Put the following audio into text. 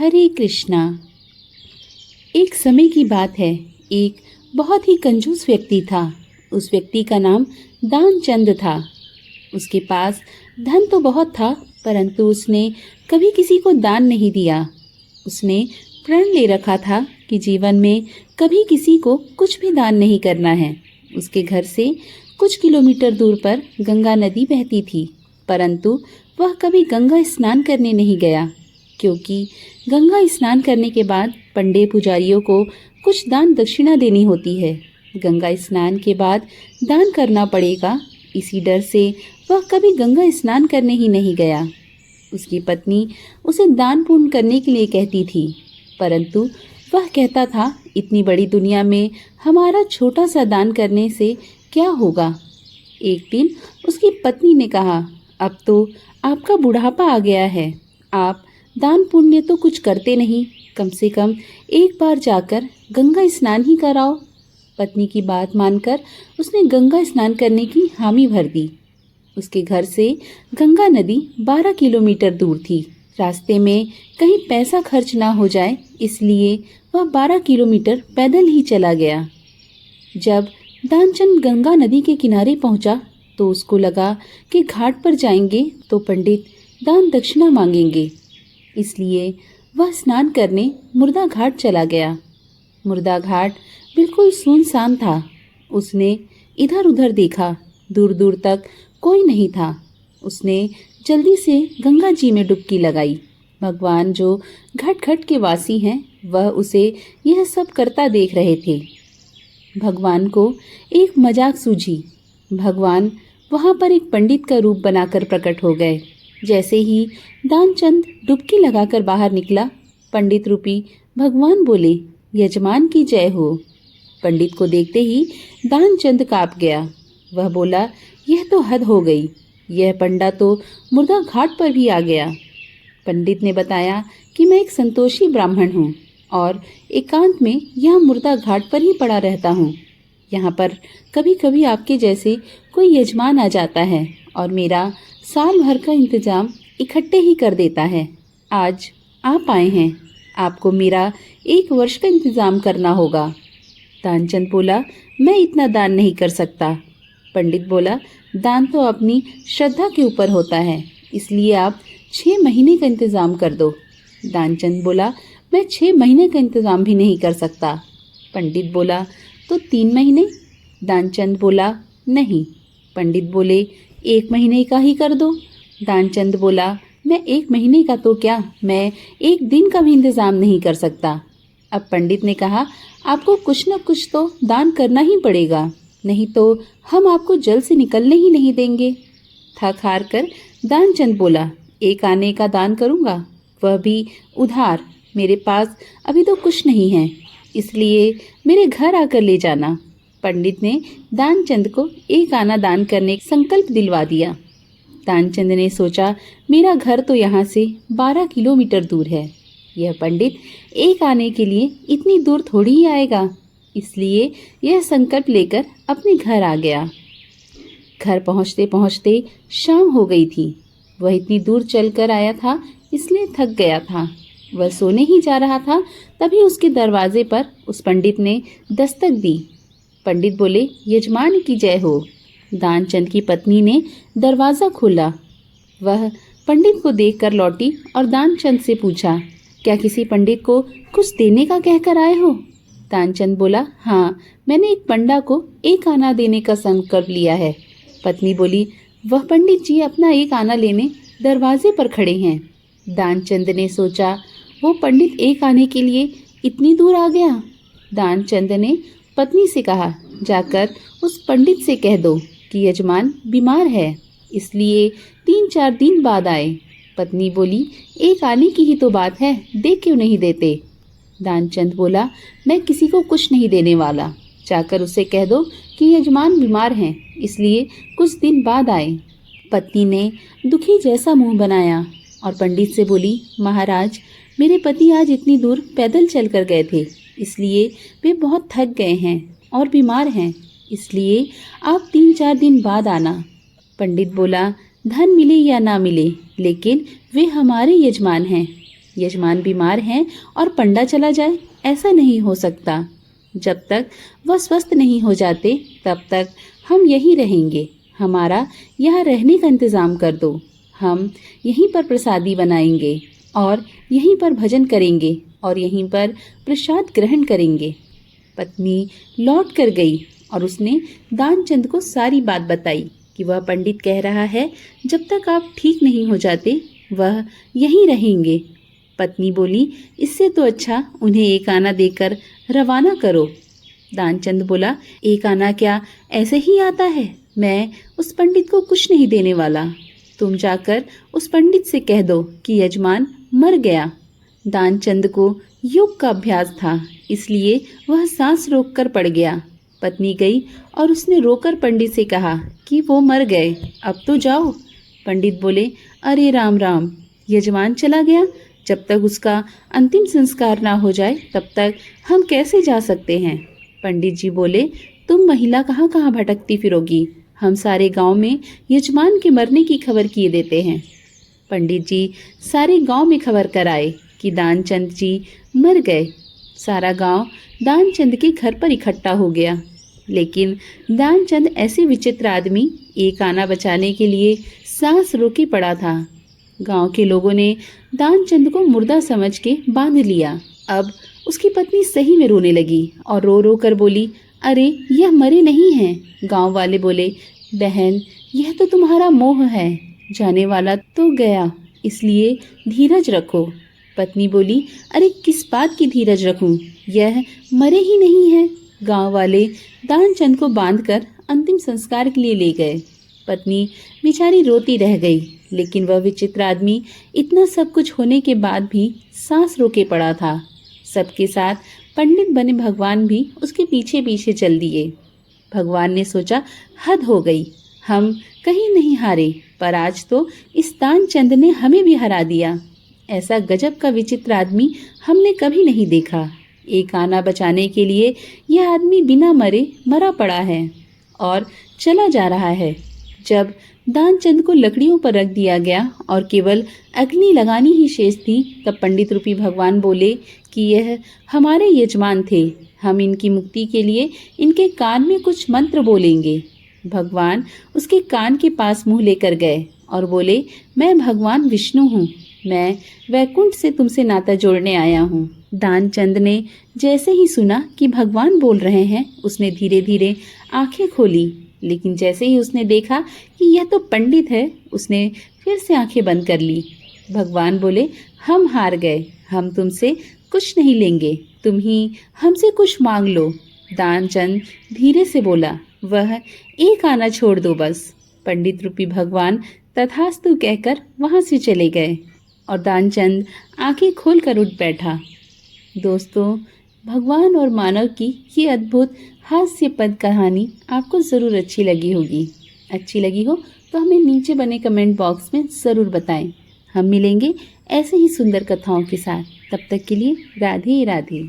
हरे कृष्णा। एक समय की बात है, एक बहुत ही कंजूस व्यक्ति था। उस व्यक्ति का नाम दानचंद था। उसके पास धन तो बहुत था, परंतु उसने कभी किसी को दान नहीं दिया। उसने प्रण ले रखा था कि जीवन में कभी किसी को कुछ भी दान नहीं करना है। उसके घर से कुछ किलोमीटर दूर पर गंगा नदी बहती थी, परंतु वह कभी गंगा स्नान करने नहीं गया, क्योंकि गंगा स्नान करने के बाद पंडे पुजारियों को कुछ दान दक्षिणा देनी होती है। गंगा स्नान के बाद दान करना पड़ेगा, इसी डर से वह कभी गंगा स्नान करने ही नहीं गया। उसकी पत्नी उसे दान पुण्य करने के लिए कहती थी, परंतु वह कहता था, इतनी बड़ी दुनिया में हमारा छोटा सा दान करने से क्या होगा। एक दिन उसकी पत्नी ने कहा, अब तो आपका बुढ़ापा आ गया है, आप दान पुण्य तो कुछ करते नहीं, कम से कम एक बार जाकर गंगा स्नान ही कराओ। पत्नी की बात मानकर उसने गंगा स्नान करने की हामी भर दी। उसके घर से गंगा नदी 12 किलोमीटर दूर थी। रास्ते में कहीं पैसा खर्च ना हो जाए, इसलिए वह 12 किलोमीटर पैदल ही चला गया। जब दानचंद गंगा नदी के किनारे पहुंचा तो उसको लगा कि घाट पर जाएंगे तो पंडित दान दक्षिणा मांगेंगे, इसलिए वह स्नान करने मुर्दा घाट चला गया। मुर्दा घाट बिल्कुल सुनसान था। उसने इधर उधर देखा, दूर दूर तक कोई नहीं था। उसने जल्दी से गंगा जी में डुबकी लगाई। भगवान जो घट घट के वासी हैं, वह उसे यह सब करता देख रहे थे। भगवान को एक मजाक सूझी। भगवान वहाँ पर एक पंडित का रूप बनाकर प्रकट हो गए। जैसे ही दानचंद डुबकी लगाकर बाहर निकला, पंडित रूपी भगवान बोले, यजमान की जय हो। पंडित को देखते ही दानचंद काँप गया। वह बोला, यह तो हद हो गई, यह पंडा तो मुर्दा घाट पर भी आ गया। पंडित ने बताया कि मैं एक संतोषी ब्राह्मण हूँ और एकांत में यहाँ मुर्दा घाट पर ही पड़ा रहता हूँ। यहाँ पर कभी कभी आपके जैसे कोई यजमान आ जाता है और मेरा साल भर का इंतजाम इकट्ठे ही कर देता है। आज आप आए हैं, आपको मेरा 1 वर्ष का इंतजाम करना होगा। दानचंद बोला, मैं इतना दान नहीं कर सकता। पंडित बोला, दान तो अपनी श्रद्धा के ऊपर होता है, इसलिए आप 6 महीने का इंतजाम कर दो। दानचंद बोला, मैं 6 महीने का इंतजाम भी नहीं कर सकता। पंडित बोला, तो 3 महीने? दानचंद बोला, नहीं। पंडित बोले, 1 महीने का ही कर दो। दानचंद बोला, मैं 1 महीने का तो क्या, मैं 1 दिन का भी इंतजाम नहीं कर सकता। अब पंडित ने कहा, आपको कुछ न कुछ तो दान करना ही पड़ेगा, नहीं तो हम आपको जल से निकलने ही नहीं देंगे। थक हार कर दानचंद बोला, 1 आने का दान करूँगा, वह भी उधार। मेरे पास अभी तो कुछ नहीं है, इसलिए मेरे घर आकर ले जाना। पंडित ने दानचंद को 1 आना दान करने का संकल्प दिलवा दिया। दानचंद ने सोचा, मेरा घर तो यहाँ से 12 किलोमीटर दूर है, यह पंडित 1 आने के लिए इतनी दूर थोड़ी ही आएगा, इसलिए यह संकल्प लेकर अपने घर आ गया। घर पहुँचते पहुँचते शाम हो गई थी। वह इतनी दूर चलकर आया था, इसलिए थक गया था। वह सोने ही जा रहा था, तभी उसके दरवाजे पर उस पंडित ने दस्तक दी। पंडित बोले, यजमान की जय हो। दानचंद की पत्नी ने दरवाज़ा खोला। वह पंडित को देखकर लौटी और दानचंद से पूछा, क्या किसी पंडित को कुछ देने का कहकर आए हो? दानचंद बोला, हाँ, मैंने एक पंडा को 1 आना देने का संकल्प लिया है। पत्नी बोली, वह पंडित जी अपना 1 आना लेने दरवाजे पर खड़े हैं। दानचंद ने सोचा, वो पंडित 1 आने के लिए इतनी दूर आ गया। दानचंद ने पत्नी से कहा, जाकर उस पंडित से कह दो कि यजमान बीमार है, इसलिए 3-4 दिन बाद आए। पत्नी बोली, 1 आने की ही तो बात है, दे क्यों नहीं देते? दानचंद बोला, मैं किसी को कुछ नहीं देने वाला, जाकर उसे कह दो कि यजमान बीमार हैं, इसलिए कुछ दिन बाद आए। पत्नी ने दुखी जैसा मुंह बनाया और पंडित से बोली, महाराज, मेरे पति आज इतनी दूर पैदल चलकर गए थे, इसलिए वे बहुत थक गए हैं और बीमार हैं, इसलिए आप 3-4 दिन बाद आना। पंडित बोला, धन मिले या ना मिले, लेकिन वे हमारे यजमान हैं, यजमान बीमार हैं और पंडा चला जाए, ऐसा नहीं हो सकता। जब तक वह स्वस्थ नहीं हो जाते तब तक हम यहीं रहेंगे। हमारा यहाँ रहने का इंतज़ाम कर दो। हम यहीं पर प्रसादी बनाएंगे और यहीं पर भजन करेंगे और यहीं पर प्रसाद ग्रहण करेंगे। पत्नी लौट कर गई और उसने दानचंद को सारी बात बताई कि वह पंडित कह रहा है जब तक आप ठीक नहीं हो जाते वह यहीं रहेंगे। पत्नी बोली, इससे तो अच्छा उन्हें एक आना देकर रवाना करो। दानचंद बोला, एक आना क्या ऐसे ही आता है? मैं उस पंडित को कुछ नहीं देने वाला। तुम जाकर उस पंडित से कह दो कि यजमान मर गया। दानचंद को योग का अभ्यास था, इसलिए वह सांस रोककर पड़ गया। पत्नी गई और उसने रोकर पंडित से कहा कि वो मर गए, अब तो जाओ। पंडित बोले, अरे राम राम, यजमान चला गया, जब तक उसका अंतिम संस्कार ना हो जाए तब तक हम कैसे जा सकते हैं? पंडित जी बोले, तुम महिला कहाँ कहाँ भटकती फिरोगी, हम सारे गांव में यजमान के मरने की खबर किए देते हैं। पंडित जी सारे गांव में खबर कराए कि दानचंद जी मर गए। सारा गांव दानचंद के घर पर इकट्ठा हो गया, लेकिन दानचंद ऐसे विचित्र आदमी एक आना बचाने के लिए सांस रोके पड़ा था। गांव के लोगों ने दानचंद को मुर्दा समझ के बांध लिया। अब उसकी पत्नी सही में रोने लगी और रो रो कर बोली, अरे यह मरे नहीं हैं। गांव वाले बोले, बहन यह तो तुम्हारा मोह है, जाने वाला तो गया, इसलिए धीरज रखो। पत्नी बोली, अरे किस बात की धीरज रखूं, यह मरे ही नहीं है। गांव वाले दानचंद को बांधकर अंतिम संस्कार के लिए ले गए। पत्नी बेचारी रोती रह गई, लेकिन वह विचित्र आदमी इतना सब कुछ होने के बाद भी सांस रोके पड़ा था। सबके साथ पंडित बने भगवान भी उसके पीछे पीछे चल दिए। भगवान ने सोचा, हद हो गई, हम कहीं नहीं हारे, पर आज तो इस दानचंद ने हमें भी हरा दिया। ऐसा गजब का विचित्र आदमी हमने कभी नहीं देखा। एक आना बचाने के लिए यह आदमी बिना मरे मरा पड़ा है और चला जा रहा है। जब दानचंद को लकड़ियों पर रख दिया गया और केवल अग्नि लगानी ही शेष थी, तब पंडित रूपी भगवान बोले कि यह हमारे यजमान थे, हम इनकी मुक्ति के लिए इनके कान में कुछ मंत्र बोलेंगे। भगवान उसके कान के पास मुंह लेकर गए और बोले, मैं भगवान विष्णु हूँ, मैं वैकुंठ से तुमसे नाता जोड़ने आया हूँ। दानचंद ने जैसे ही सुना कि भगवान बोल रहे हैं, उसने धीरे धीरे आंखें खोली, लेकिन जैसे ही उसने देखा कि यह तो पंडित है, उसने फिर से आंखें बंद कर ली। भगवान बोले, हम हार गए, हम तुमसे कुछ नहीं लेंगे, तुम ही हमसे कुछ मांग लो। दानचंद धीरे से बोला, वह एक आना छोड़ दो बस। पंडित रूपी भगवान तथास्तु कहकर वहां से चले गए और दानचंद आंखें खोलकर उठ बैठा। दोस्तों, भगवान और मानव की ये अद्भुत हास्यपद कहानी आपको ज़रूर अच्छी लगी होगी। अच्छी लगी हो तो हमें नीचे बने कमेंट बॉक्स में ज़रूर बताएं। हम मिलेंगे ऐसे ही सुंदर कथाओं के साथ। तब तक के लिए राधे राधे।